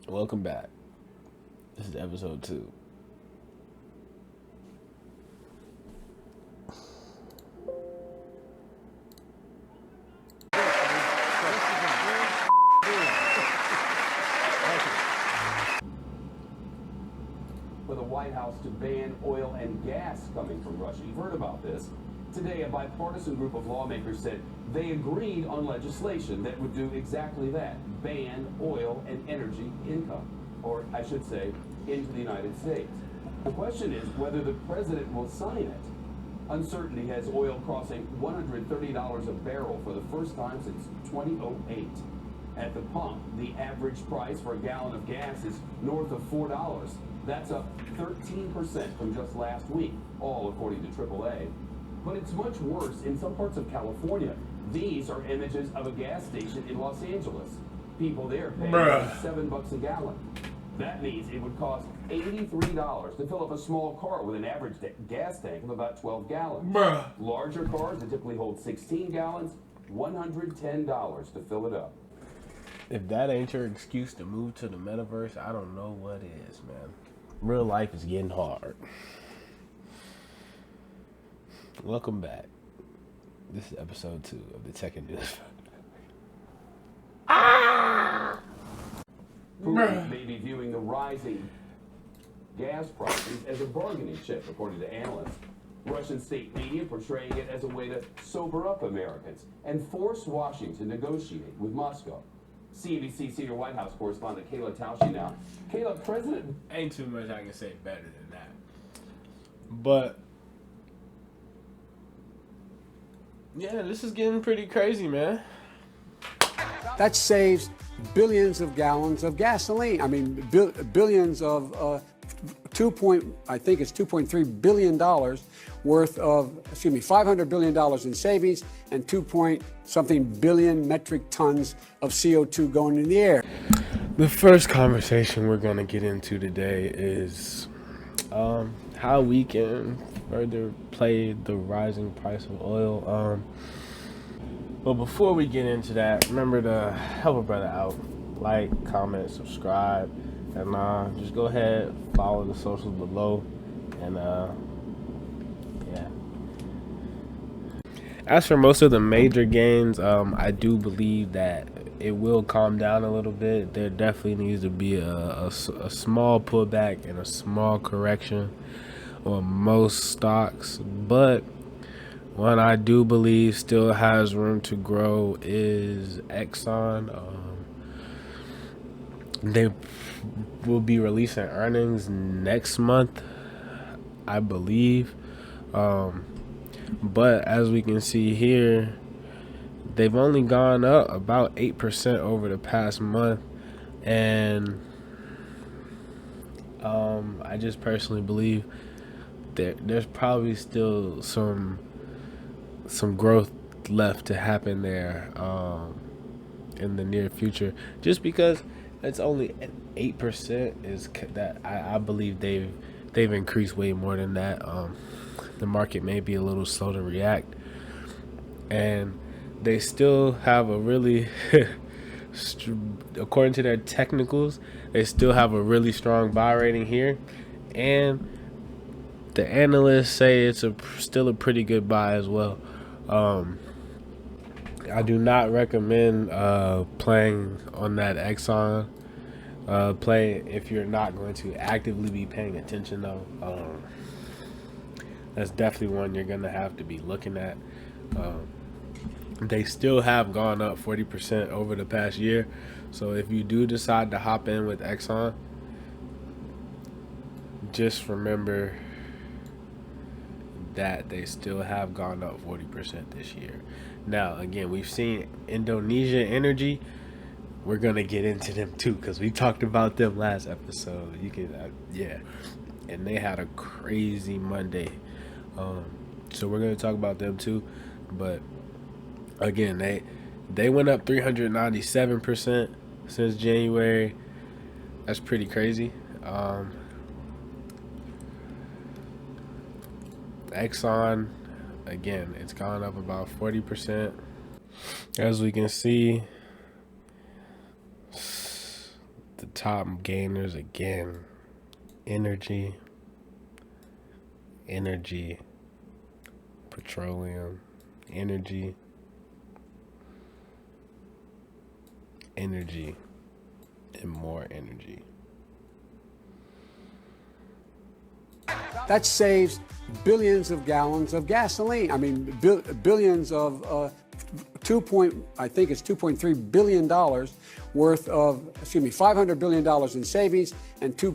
Welcome back. This is episode 2. For the White House to ban oil and gas coming from Russia. You've heard about this. Today, a bipartisan group of lawmakers said they agreed on legislation that would do exactly that, ban oil and energy income, or I should say, into the United States. The question is whether the president will sign it. Uncertainty has oil crossing $130 a barrel for the first time since 2008. At the pump, the average price for a gallon of gas is north of $4. That's up 13% from just last week, all according to AAA. But it's much worse in some parts of California. These are images of a gas station in Los Angeles. People there pay $7 a gallon. That means it would cost $83 to fill up a small car with an average gas tank of about 12 gallons. Larger cars that typically hold 16 gallons, $110 to fill it up. If that ain't your excuse to move to the metaverse, I don't know what is, man. Real life is getting hard. Welcome back. This is episode 2 of the Tech and News. Putin may be viewing the rising gas prices as a bargaining chip, according to analysts. Russian state media portraying it as a way to sober up Americans and force Washington to negotiate with Moscow. CNBC senior White House correspondent Kayla Tausche now. Kayla, President... Ain't too much I can say better than that. But... yeah, this is getting pretty crazy, man. That saves billions of gallons of gasoline. I mean, billions of $2.3 billion worth of, $500 billion in savings and 2-point-something billion metric tons of CO2 going in the air. The first conversation we're going to get into today is how we can further play the rising price of oil. But before we get into that, remember to help a brother out. Like, comment, subscribe, and just go ahead, follow the socials below, and yeah. As for most of the major gains, I do believe that it will calm down a little bit. There definitely needs to be a small pullback and a small correction on most stocks, but one I do believe still has room to grow is Exxon. They will be releasing earnings next month, I believe. But as we can see here, they've only gone up about 8% over the past month. And I just personally believe that there's probably still some growth left to happen there in the near future, just because it's only 8% is that I believe they've increased way more than that. The market may be a little slow to react, and they still have a really according to their technicals, they still have a really strong buy rating here, and the analysts say it's still a pretty good buy as well. I do not recommend playing on that Exxon play if you're not going to actively be paying attention, though. That's definitely one you're going to have to be looking at. They still have gone up 40% over the past year. So if you do decide to hop in with Exxon, just remember that they still have gone up 40% this year. Now, again, we've seen Indonesia Energy. We're going to get into them too, because we talked about them last episode. You can, yeah. And they had a crazy Monday. So we're going to talk about them too. But again, they went up 397% since January. That's pretty crazy. Exxon, again, it's gone up about 40%. As we can see, the top gainers again. Energy, petroleum, energy, and more energy. That saves billions of gallons of gasoline. I mean, billions of $2.3 billion worth of, $500 billion in savings and 2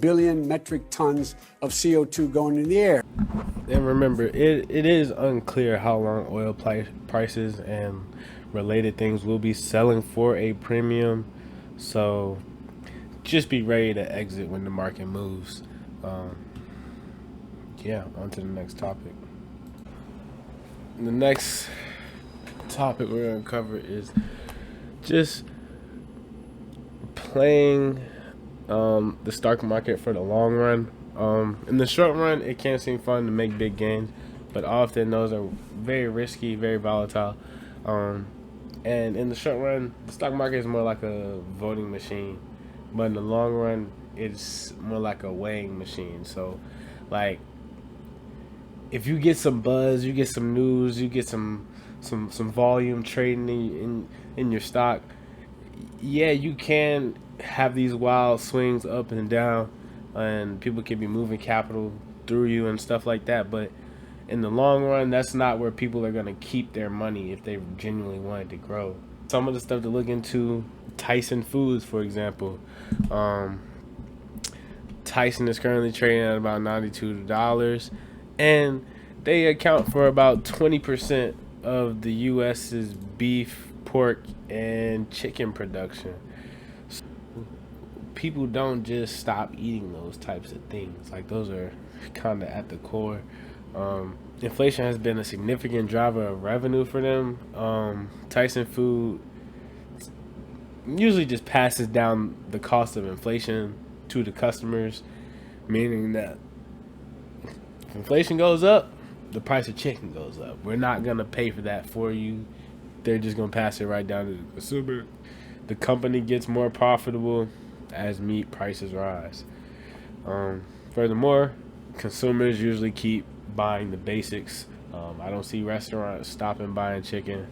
billion metric tons of CO2 going in the air. And remember, it is unclear how long oil prices and related things will be selling for a premium. So just be ready to exit when the market moves. Yeah, on to the next topic. The next topic we're going to cover is just playing the stock market for the long run. In the short run, it can seem fun to make big gains, but often those are very risky, very volatile. And in the short run, the stock market is more like a voting machine, but in the long run, it's more like a weighing machine. So, like, if you get some buzz, you get some news, you get some volume trading in your stock, yeah, you can have these wild swings up and down, and people can be moving capital through you and stuff like that. But in the long run, that's not where people are going to keep their money if they genuinely wanted to grow. Some of the stuff to look into, Tyson Foods, for example. Tyson is currently trading at about $92, and they account for about 20% of the U.S.'s beef, pork, and chicken production. So people don't just stop eating those types of things. Like, those are kind of at the core. Inflation has been a significant driver of revenue for them. Tyson Food usually just passes down the cost of inflation to the customers, meaning that if inflation goes up, the price of chicken goes up. We're not going to pay for that for you. They're just going to pass it right down to the consumer. The company gets more profitable as meat prices rise. Furthermore, consumers usually keep buying the basics. I don't see restaurants stopping buying chicken.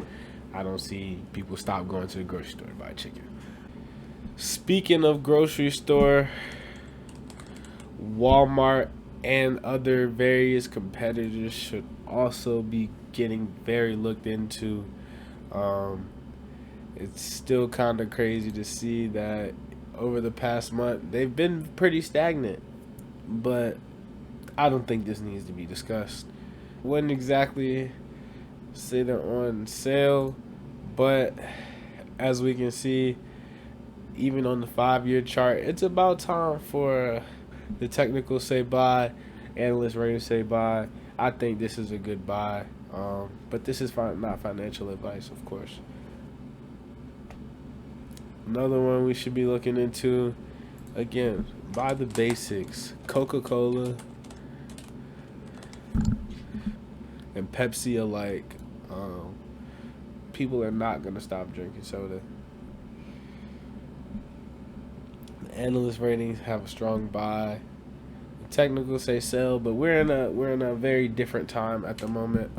I don't see people stop going to the grocery store to buy chicken. Speaking of grocery store, Walmart and other various competitors should also be getting very looked into. It's still kind of crazy to see that over the past month they've been pretty stagnant, but I don't think this needs to be discussed. Wouldn't exactly say they're on sale, but as we can see, even on the 5-year chart, it's about time for the technical say buy, analyst ratings say buy. I think this is a good buy, but this is not financial advice, of course. Another one we should be looking into, again, buy the basics. Coca-Cola and Pepsi alike. People are not going to stop drinking soda. The analyst ratings have a strong buy. The technical say sell, but we're in a very different time at the moment.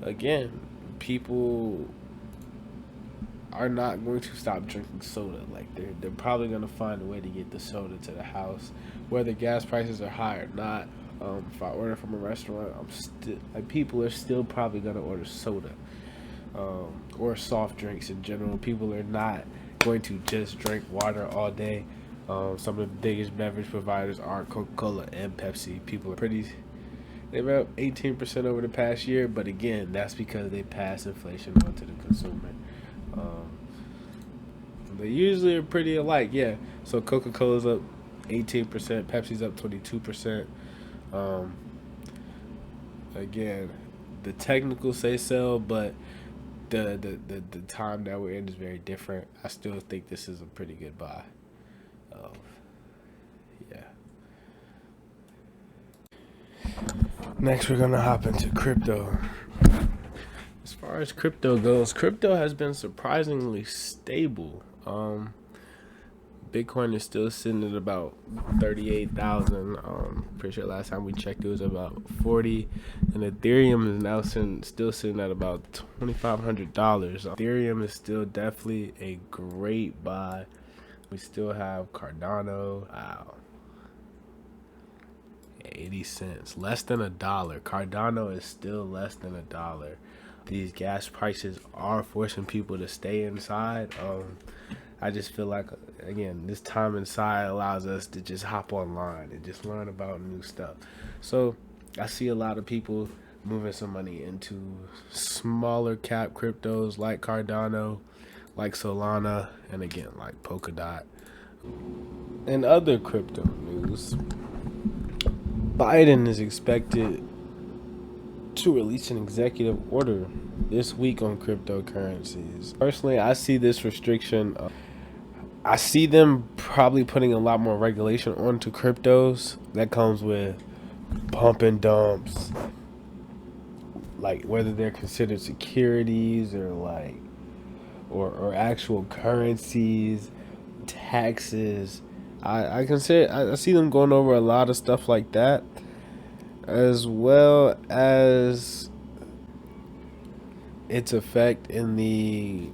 Again, people are not going to stop drinking soda. Like, they're probably going to find a way to get the soda to the house, whether gas prices are high or not. If I order from a restaurant, people are still probably going to order soda, or soft drinks in general. People are not going to just drink water all day. Some of the biggest beverage providers are Coca-Cola and Pepsi. They're up 18% over the past year, but again, that's because they pass inflation on to the consumer. They usually are pretty alike, yeah. So Coca-Cola's up 18%, Pepsi's up 22%. Again, the technical say sell, but the time that we're in is very different. I still think this is a pretty good buy. Yeah. Next, we're gonna hop into crypto. As far as crypto goes, crypto has been surprisingly stable. Bitcoin is still sitting at about 38,000. Pretty sure last time we checked it was about 40, and Ethereum is now still sitting at about $2,500. Ethereum is still definitely a great buy. We still have Cardano. Wow. 80 cents, less than $1. Cardano is still less than $1. These gas prices are forcing people to stay inside. I just feel like, again, this time inside allows us to just hop online and just learn about new stuff. So I see a lot of people moving some money into smaller cap cryptos like Cardano, like Solana, and again, like Polkadot. And other crypto news, Biden is expected to release an executive order this week on cryptocurrencies. Personally, I see this restriction. I see them probably putting a lot more regulation onto cryptos. That comes with pump and dumps, like whether they're considered securities or or actual currencies, taxes. I see them going over a lot of stuff like that, as well as its effect in the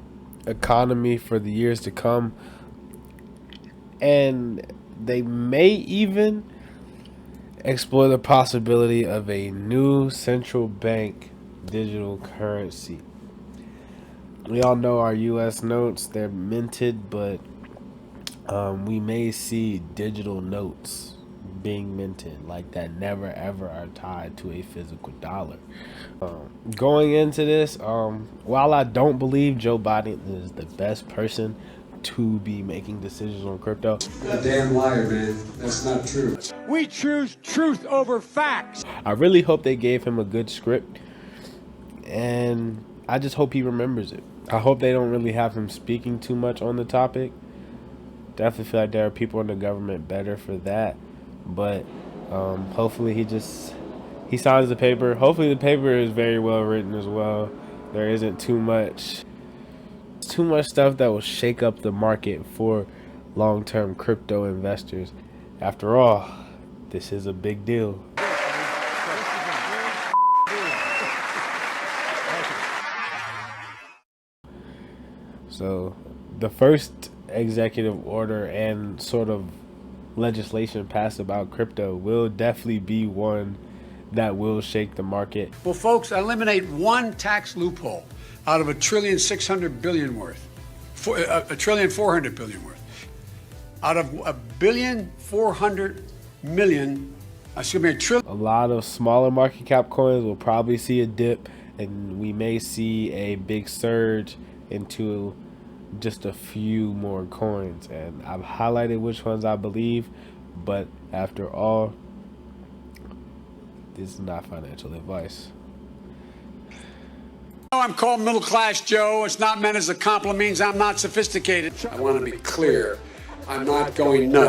economy for the years to come. And they may even explore the possibility of a new central bank digital currency. We all know our U.S. notes, they're minted, but we may see digital notes being minted like that never ever are tied to a physical dollar. Going into this, while I don't believe Joe Biden is the best person to be making decisions on crypto, A damn liar, man. That's not true. We choose truth over facts. I really hope they gave him a good script, and I just hope he remembers it. I hope they don't really have him speaking too much on the topic. Definitely feel like there are people in the government better for that, but hopefully he signs the paper. Hopefully the paper is very well written as well. There isn't too much stuff that will shake up the market for long-term crypto investors. After all, this is a big deal. So the first executive order and sort of legislation passed about crypto will definitely be one that will shake the market. Well, folks, eliminate one tax loophole out of $1.6 trillion worth, $1.4 trillion worth. Out of $1.4 billion, a lot of smaller market cap coins will probably see a dip, and we may see a big surge into just a few more coins. And I've highlighted which ones I believe, but after all, this is not financial advice. I'm called middle class Joe. It's not meant as a compliment. Means I'm not sophisticated. I want to be clear. I'm not going nuts.